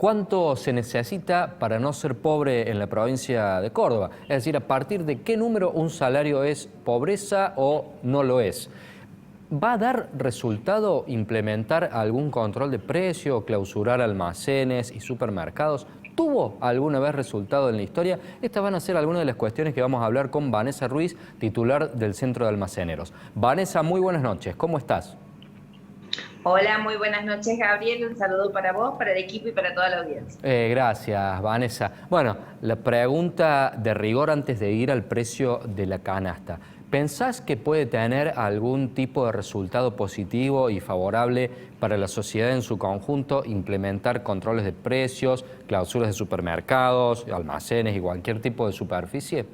¿Cuánto se necesita para no ser pobre en la provincia de Córdoba? Es decir, ¿a partir de qué número un salario es pobreza o no lo es? ¿Va a dar resultado implementar algún control de precio, clausurar almacenes y supermercados? ¿Tuvo alguna vez resultado en la historia? Estas van a ser algunas de las cuestiones que vamos a hablar con Vanessa Ruiz, titular del Centro de Almaceneros. Vanessa, muy buenas noches. ¿Cómo estás? Hola, muy buenas noches, Gabriel. Un saludo para vos, para el equipo y para toda la audiencia. Gracias, Vanessa. Bueno, la pregunta de rigor antes de ir al precio de la canasta. ¿Pensás que puede tener algún tipo de resultado positivo y favorable para la sociedad en su conjunto implementar controles de precios, clausuras de supermercados, almacenes y cualquier tipo de superficie?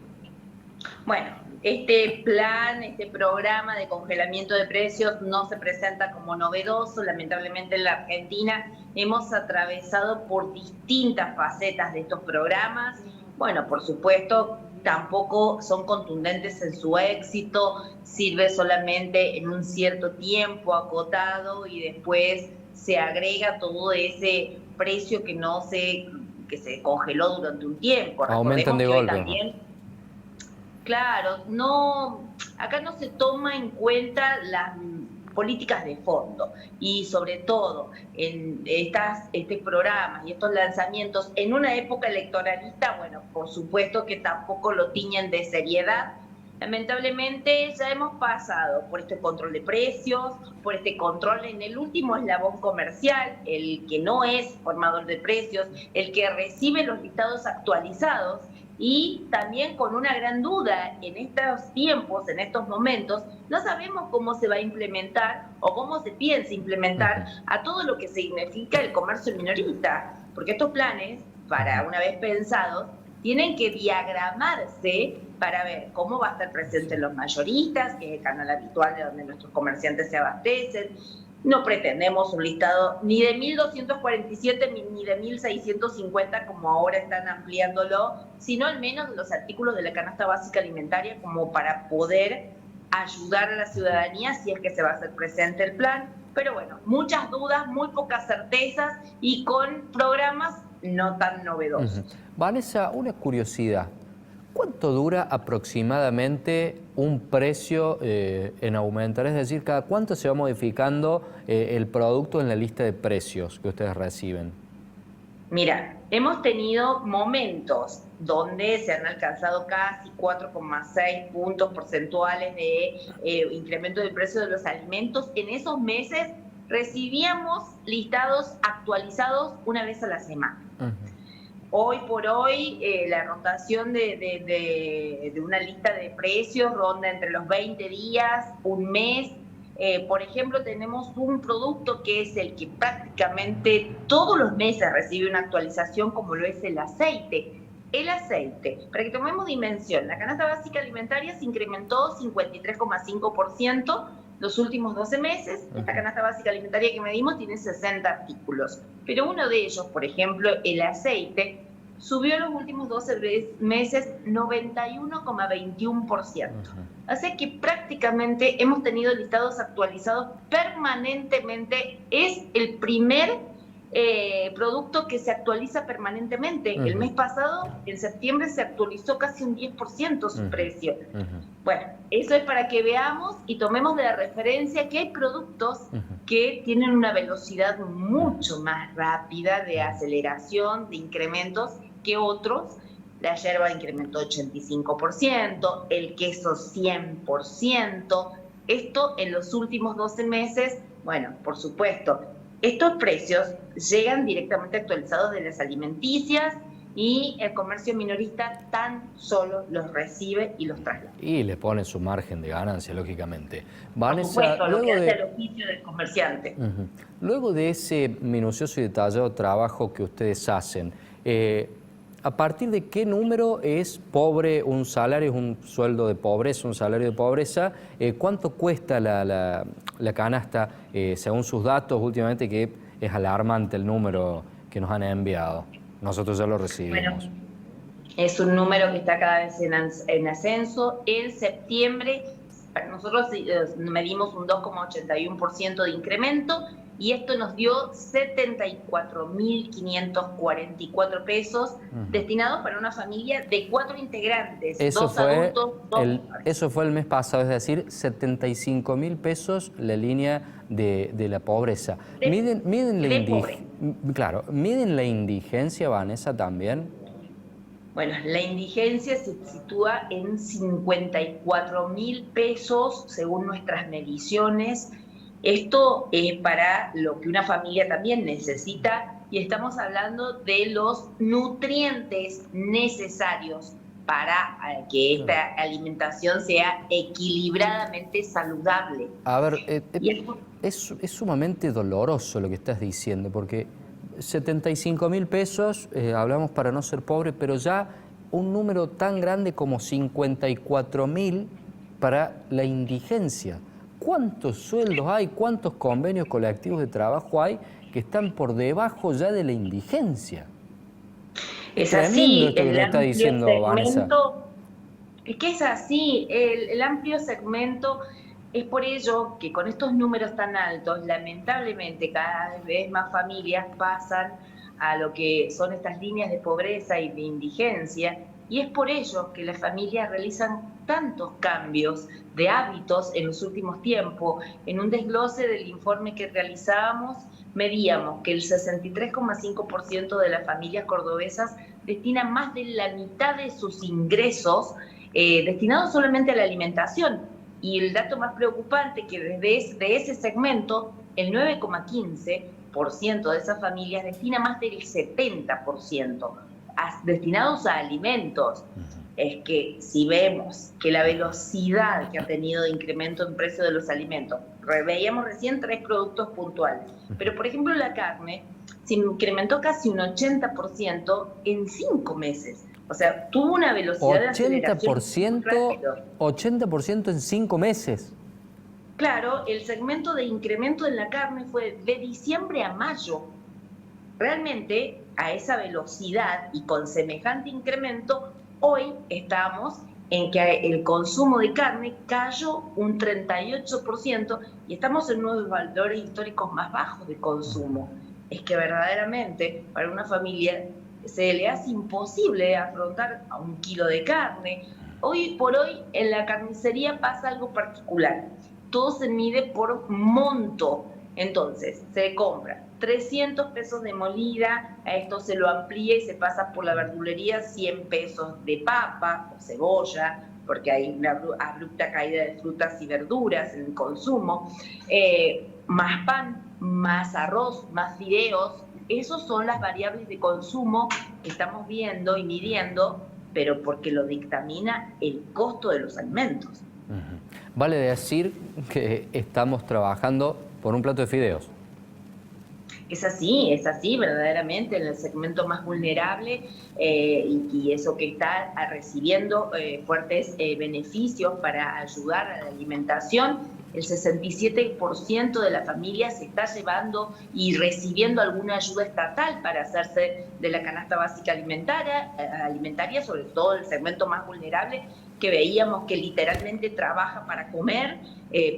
Bueno, este plan, este programa de congelamiento de precios no se presenta como novedoso. Lamentablemente en la Argentina hemos atravesado por distintas facetas de estos programas. Bueno, por supuesto, tampoco son contundentes en su éxito, sirve solamente en un cierto tiempo acotado y después se agrega todo ese precio que se congeló durante un tiempo. Aumentan Recordemos de que hoy golpe, ¿no? también, claro, no, acá no se toma en cuenta las políticas de fondo y sobre todo en estos programas y estos lanzamientos en una época electoralista, bueno, por supuesto que tampoco lo tiñen de seriedad. Lamentablemente ya hemos pasado por este control de precios, por este control en el último eslabón comercial, el que no es formador de precios, el que recibe los listados actualizados, y también con una gran duda en estos tiempos, en estos momentos, no sabemos cómo se va a implementar o cómo se piensa implementar a todo lo que significa el comercio minorista, porque estos planes, para una vez pensados, tienen que diagramarse para ver cómo va a estar presente los mayoristas, que es el canal habitual de donde nuestros comerciantes se abastecen. No pretendemos un listado ni de 1.247 ni de 1.650 como ahora están ampliándolo, sino al menos de los artículos de la canasta básica alimentaria como para poder ayudar a la ciudadanía si es que se va a hacer presente el plan. Pero bueno, muchas dudas, muy pocas certezas y con programas no tan novedosos. Vanessa, una curiosidad. ¿Cuánto dura aproximadamente un precio en aumentar? Es decir, ¿cada cuánto se va modificando el producto en la lista de precios que ustedes reciben? Mira, hemos tenido momentos donde se han alcanzado casi 4,6 puntos porcentuales de incremento del precio de los alimentos. En esos meses recibíamos listados actualizados una vez a la semana. Hoy por hoy la rotación de una lista de precios ronda entre los 20 días, un mes. Por ejemplo, tenemos un producto que es el que prácticamente todos los meses recibe una actualización, como lo es el aceite. El aceite, para que tomemos dimensión, la canasta básica alimentaria se incrementó 53,5% los últimos 12 meses. Esta canasta básica alimentaria que medimos tiene 60 artículos, pero uno de ellos, por ejemplo, el aceite, subió en los últimos 12 meses 91,21%. Así que prácticamente hemos tenido listados actualizados permanentemente. Es el primer producto que se actualiza permanentemente. El mes pasado, en septiembre, se actualizó casi un 10% su precio. Bueno, eso es para que veamos y tomemos de referencia que hay productos que tienen una velocidad mucho más rápida de aceleración, de incrementos que otros. La yerba incrementó 85%, el queso 100%. Esto en los últimos 12 meses, bueno, por supuesto, estos precios llegan directamente actualizados de las alimenticias y el comercio minorista tan solo los recibe y los traslada. Y le pone su margen de ganancia, lógicamente. Vanessa, por supuesto, lo que hace el oficio del comerciante. Luego de ese minucioso y detallado trabajo que ustedes hacen, ¿a partir de qué número es pobre un salario, es un sueldo de pobreza, un salario de pobreza? ¿Cuánto cuesta la canasta según sus datos últimamente, que es alarmante el número que nos han enviado? Nosotros ya lo recibimos. Bueno, es un número que está cada vez en ascenso. En septiembre nosotros medimos un 2,81% de incremento y esto nos dio 74.544 pesos destinados para una familia de 4 integrantes, Eso 2 fue adultos, 2 menores. eso fue el mes pasado, es decir, 75.000 pesos la línea de la pobreza. ¿Miden claro, miden la indigencia, Vanessa, también? Bueno, la indigencia se sitúa en 54.000 pesos según nuestras mediciones. Esto es para lo que una familia también necesita y estamos hablando de los nutrientes necesarios para que esta alimentación sea equilibradamente saludable. A ver, Y es sumamente doloroso lo que estás diciendo, porque 75.000 pesos, hablamos para no ser pobre, pero ya un número tan grande como 54.000 para la indigencia. ¿Cuántos sueldos hay, cuántos convenios colectivos de trabajo hay que están por debajo ya de la indigencia? es Tremendo así, esto que el me está amplio diciendo Vanessa. segmento. Es que es así, el amplio segmento, es por ello que con estos números tan altos, lamentablemente cada vez más familias pasan a lo que son estas líneas de pobreza y de indigencia, y es por ello que las familias realizan tantos cambios de hábitos en los últimos tiempos. En un desglose del informe que realizábamos, medíamos que el 63,5% de las familias cordobesas destinan más de la mitad de sus ingresos destinados solamente a la alimentación. Y el dato más preocupante que desde ese segmento, el 9,15% de esas familias destina más del 70% destinados a alimentos. Es que si vemos que la velocidad que ha tenido de incremento en precio de los alimentos, veíamos recién 3 productos puntuales, pero por ejemplo la carne se incrementó casi un 80% en 5 meses. O sea, tuvo una velocidad de aceleración muy rápido. 80% en 5 meses. Claro, el segmento de incremento en la carne fue de diciembre a mayo. Realmente, a esa velocidad y con semejante incremento, hoy estamos en que el consumo de carne cayó un 38% y estamos en nuevos valores históricos más bajos de consumo. Es que verdaderamente para una familia se le hace imposible afrontar a 1 kilo de carne. Hoy por hoy en la carnicería pasa algo particular. Todo se mide por monto. Entonces, se compra 300 pesos de molida, a esto se lo amplía y se pasa por la verdulería 100 pesos de papa o cebolla, porque hay una abrupta caída de frutas y verduras en el consumo, más pan, más arroz, más fideos. Esas son las variables de consumo que estamos viendo y midiendo, pero porque lo dictamina el costo de los alimentos. Vale decir que estamos trabajando por un plato de fideos. Es así, verdaderamente, en el segmento más vulnerable y eso que está recibiendo fuertes beneficios para ayudar a la alimentación. El 67% de las familias se está llevando y recibiendo alguna ayuda estatal para hacerse de la canasta básica alimentaria, sobre todo el segmento más vulnerable, que veíamos que literalmente trabaja para comer,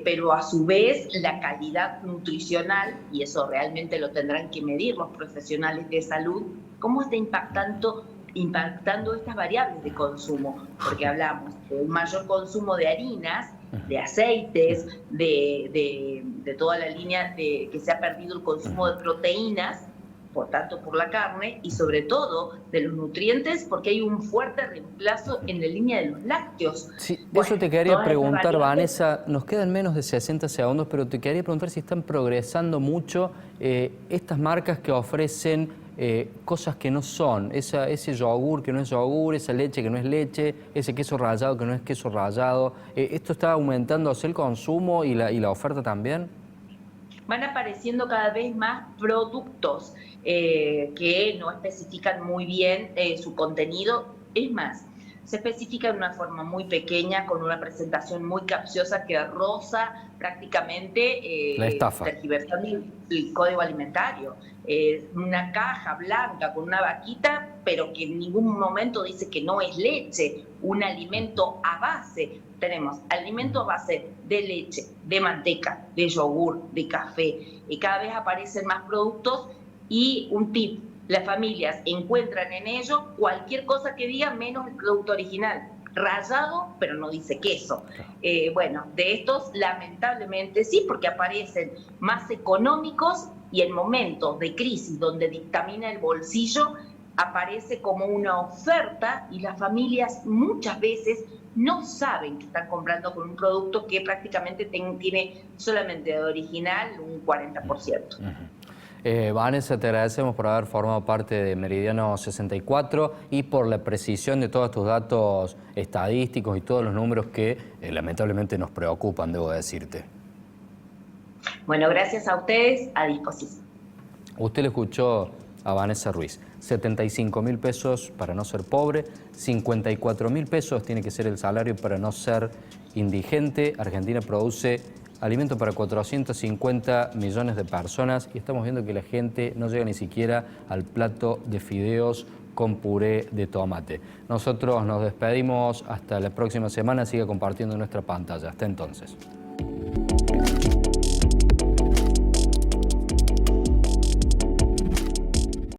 pero a su vez la calidad nutricional, y eso realmente lo tendrán que medir los profesionales de salud, cómo está impactando estas variables de consumo, porque hablamos de un mayor consumo de harinas, de aceites, de toda la línea que se ha perdido el consumo de proteínas, por tanto por la carne, y sobre todo de los nutrientes, porque hay un fuerte reemplazo en la línea de los lácteos. Sí, de eso te quería preguntar, Vanessa, nos quedan menos de 60 segundos, pero te quería preguntar si están progresando mucho estas marcas que ofrecen cosas que no son, ese yogur que no es yogur, esa leche que no es leche, ese queso rallado que no es queso rallado. ¿Esto está aumentando el consumo y la oferta también? Van apareciendo cada vez más productos que no especifican muy bien su contenido. Es más, se especifica de una forma muy pequeña, con una presentación muy capciosa que roza prácticamente la estafa, tergiversando el código alimentario. Una caja blanca con una vaquita pero que en ningún momento dice que no es leche, un alimento a base. Tenemos alimento a base de leche, de manteca, de yogur, de café, y cada vez aparecen más productos. Y un tip: las familias encuentran en ello cualquier cosa que diga menos el producto original. Rallado, pero no dice queso. Bueno, de estos lamentablemente sí, porque aparecen más económicos, y en momentos de crisis donde dictamina el bolsillo, aparece como una oferta, y las familias muchas veces no saben que están comprando con un producto que prácticamente tiene solamente de original un 40%. Vanessa, te agradecemos por haber formado parte de Meridiano 64 y por la precisión de todos tus datos estadísticos y todos los números que lamentablemente nos preocupan, debo decirte. Bueno, gracias a ustedes, a disposición. Usted le escuchó a Vanessa Ruiz. 75.000 pesos para no ser pobre, 54.000 pesos tiene que ser el salario para no ser indigente. Argentina produce alimento para 450 millones de personas y estamos viendo que la gente no llega ni siquiera al plato de fideos con puré de tomate. Nosotros nos despedimos hasta la próxima semana. Siga compartiendo nuestra pantalla. Hasta entonces.